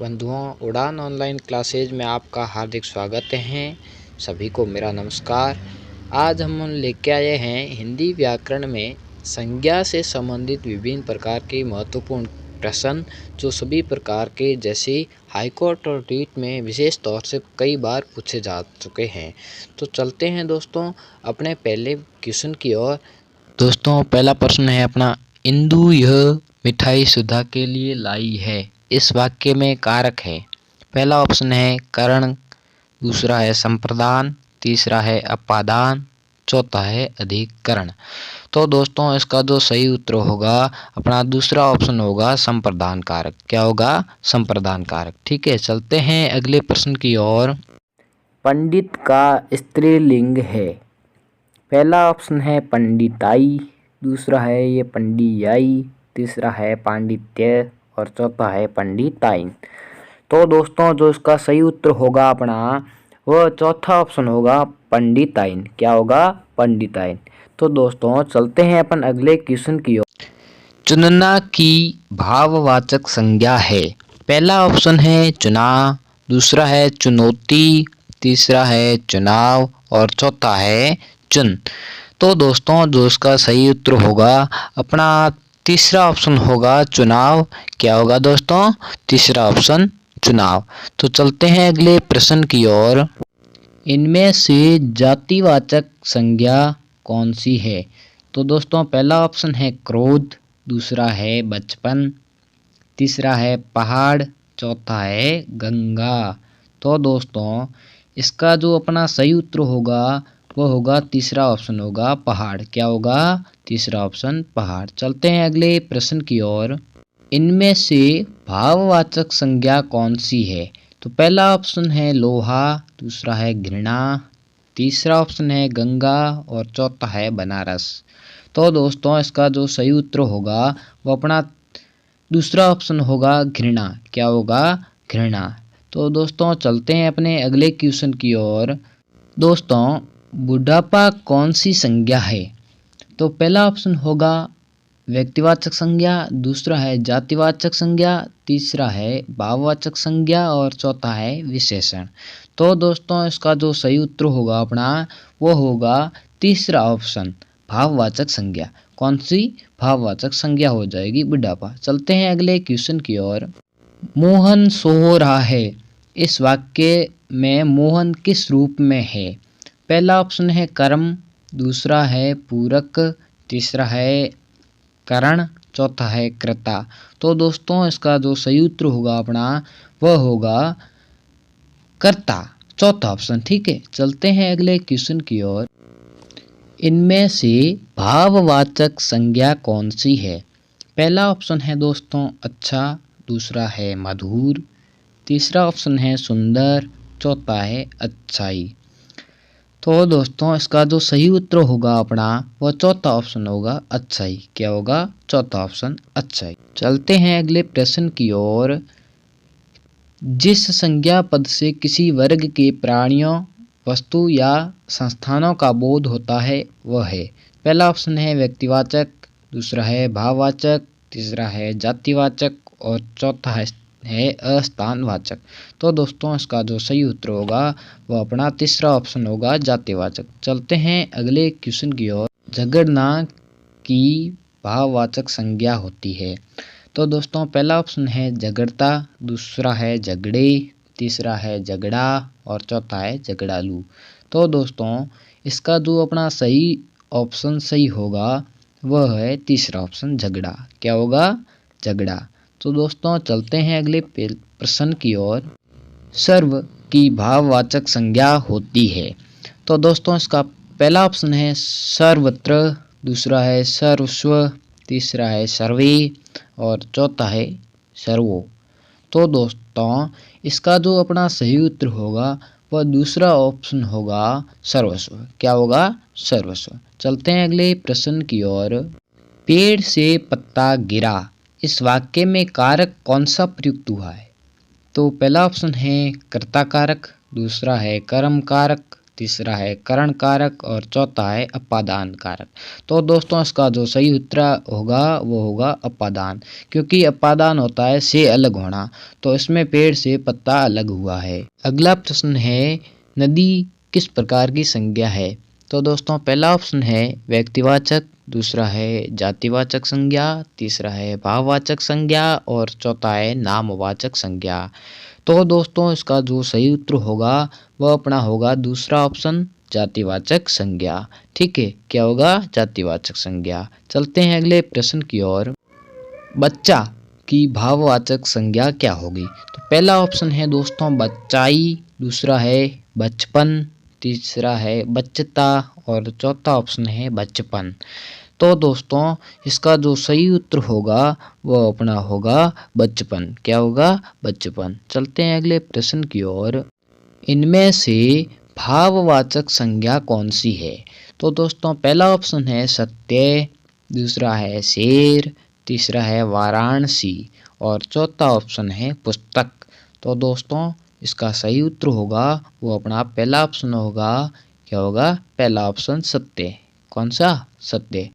बंधुओं, उड़ान online classes में आपका हार्दिक स्वागत है। सभी को मेरा नमस्कार। आज हम लेके आए हैं हिंदी व्याकरण में संज्ञा से संबंधित विभिन्न प्रकार के महत्वपूर्ण प्रश्न, जो सभी प्रकार के जैसे हाईकोर्ट और रीट में विशेष तौर से कई बार पूछे जा चुके हैं। तो चलते हैं दोस्तों अपने पहले क्वेश्चन की ओर। दोस्तों, पहला प्रश्न है अपना, इंदु यह मिठाई सुधा के लिए लाई है, इस वाक्य में कारक है। पहला ऑप्शन है करण, दूसरा है संप्रदान, तीसरा है अपादान, चौथा है अधिकरण। तो दोस्तों, इसका जो सही उत्तर होगा अपना दूसरा ऑप्शन होगा संप्रदान कारक। क्या होगा? संप्रदान कारक। ठीक है, चलते हैं अगले प्रश्न की ओर। पंडित का स्त्रीलिंग है। पहला ऑप्शन है पंडिताई, दूसरा है ये पंडियाई, तीसरा है पांडित्य और चौथा है पंडिताइन। तो दोस्तों, जो इसका सही उत्तर होगा अपना वह चौथा ऑप्शन होगा पंडिताइन। क्या होगा? पंडिताइन। तो दोस्तों, चलते हैं अपन अगले क्वेश्चन की ओर। चुनना की भाववाचक संज्ञा है। पहला ऑप्शन है चुना, दूसरा है चुनौती, तीसरा है चुनाव और चौथा है चुन। तो दोस्तों, जो इसका सही उत्तर होगा अपना तीसरा ऑप्शन होगा चुनाव। क्या होगा दोस्तों? तीसरा ऑप्शन चुनाव। तो चलते हैं अगले प्रश्न की ओर। इनमें से जातिवाचक संज्ञा कौन सी है? तो दोस्तों, पहला ऑप्शन है क्रोध, दूसरा है बचपन, तीसरा है पहाड़, चौथा है गंगा। तो दोस्तों, इसका जो अपना सही उत्तर होगा वो होगा तीसरा ऑप्शन होगा पहाड़। क्या होगा? तीसरा ऑप्शन पहाड़। चलते हैं अगले प्रश्न की ओर। इनमें से भाववाचक संज्ञा कौन सी है? तो पहला ऑप्शन है लोहा, दूसरा है घृणा, तीसरा ऑप्शन है गंगा और चौथा है बनारस। तो दोस्तों, इसका जो सही उत्तर होगा वो अपना दूसरा ऑप्शन होगा घृणा। क्या होगा? घृणा। तो दोस्तों, चलते हैं अपने अगले क्वेश्चन की ओर। दोस्तों, बुढ़ापा कौन सी संज्ञा है? तो पहला ऑप्शन होगा व्यक्तिवाचक संज्ञा, दूसरा है जातिवाचक संज्ञा, तीसरा है भाववाचक संज्ञा और चौथा है विशेषण। तो दोस्तों, इसका जो सही उत्तर होगा अपना वो होगा तीसरा ऑप्शन भाववाचक संज्ञा। कौन सी? भाववाचक संज्ञा हो जाएगी बुढ़ापा। चलते हैं अगले क्वेश्चन की ओर। मोहन सो रहा है, इस वाक्य में मोहन किस रूप में है? पहला ऑप्शन है कर्म, दूसरा है पूरक, तीसरा है करण, चौथा है कर्ता। तो दोस्तों, इसका जो सही उत्तर होगा अपना वह होगा कर्ता, चौथा ऑप्शन। ठीक है, चलते हैं अगले क्वेश्चन की ओर। इनमें से भाववाचक संज्ञा कौन सी है? पहला ऑप्शन है दोस्तों अच्छा, दूसरा है मधुर, तीसरा ऑप्शन है सुंदर, चौथा है अच्छाई। तो दोस्तों, इसका जो सही उत्तर होगा अपना वह चौथा ऑप्शन होगा अच्छाई। क्या होगा? चौथा ऑप्शन अच्छाई। चलते हैं अगले प्रश्न की ओर। जिस संज्ञा पद से किसी वर्ग के प्राणियों, वस्तु या संस्थानों का बोध होता है वह है। पहला ऑप्शन है व्यक्तिवाचक, दूसरा है भाववाचक, तीसरा है जातिवाचक और चौथा है अस्थानवाचक। तो दोस्तों, इसका जो सही उत्तर होगा वो अपना तीसरा ऑप्शन होगा जातिवाचक। चलते हैं अगले क्वेश्चन की ओर। झगड़ना की भाववाचक संज्ञा होती है। तो दोस्तों, पहला ऑप्शन है झगड़ता, दूसरा है झगड़े, तीसरा है झगड़ा और चौथा है झगड़ालू। तो दोस्तों, इसका जो अपना सही ऑप्शन सही होगा वह है तीसरा ऑप्शन झगड़ा। क्या होगा? झगड़ा। तो दोस्तों, चलते हैं अगले प्रश्न की ओर। सर्व की भाववाचक संज्ञा होती है। तो दोस्तों, इसका पहला ऑप्शन है सर्वत्र, दूसरा है सर्वस्व, तीसरा है सर्वे और चौथा है सर्वो। तो दोस्तों, इसका जो अपना सही उत्तर होगा वह दूसरा ऑप्शन होगा सर्वस्व। क्या होगा? सर्वस्व। चलते हैं अगले प्रश्न की ओर। पेड़ से पत्ता गिरा, इस वाक्य में कारक कौन सा प्रयुक्त हुआ है? तो पहला ऑप्शन है कर्ता कारक, दूसरा है कर्म कारक, तीसरा है करण कारक और चौथा है अपादान कारक। तो दोस्तों इसका जो सही उत्तर होगा वो होगा अपादान, क्योंकि अपादान होता है से अलग होना, तो इसमें पेड़ से पत्ता अलग हुआ है। अगला प्रश्न है नदी किस प्रकार की संज्ञा है। तो दोस्तों पहला ऑप्शन है व्यक्तिवाचक, दूसरा है जातिवाचक संज्ञा, तीसरा है भाववाचक संज्ञा और चौथा है नामवाचक संज्ञा। तो दोस्तों इसका जो सही उत्तर होगा वह अपना होगा दूसरा ऑप्शन जातिवाचक संज्ञा। ठीक है, क्या होगा जातिवाचक संज्ञा। चलते हैं अगले प्रश्न की ओर। बच्चा की भाववाचक संज्ञा क्या होगी। तो पहला ऑप्शन है दोस्तों बच्चाई, दूसरा है बचपन, तीसरा है बच्चता और चौथा ऑप्शन है बचपन। तो दोस्तों इसका जो सही उत्तर होगा वो अपना होगा बचपन। क्या होगा बचपन। चलते हैं अगले प्रश्न की ओर। इनमें से भाववाचक संज्ञा कौन सी है। तो दोस्तों पहला ऑप्शन है सत्य, दूसरा है शेर, तीसरा है वाराणसी और चौथा ऑप्शन है पुस्तक। तो दोस्तों इसका सही उत्तर होगा वो अपना पहला ऑप्शन होगा। क्या होगा पहला ऑप्शन सत्य। कौन सा सत्य।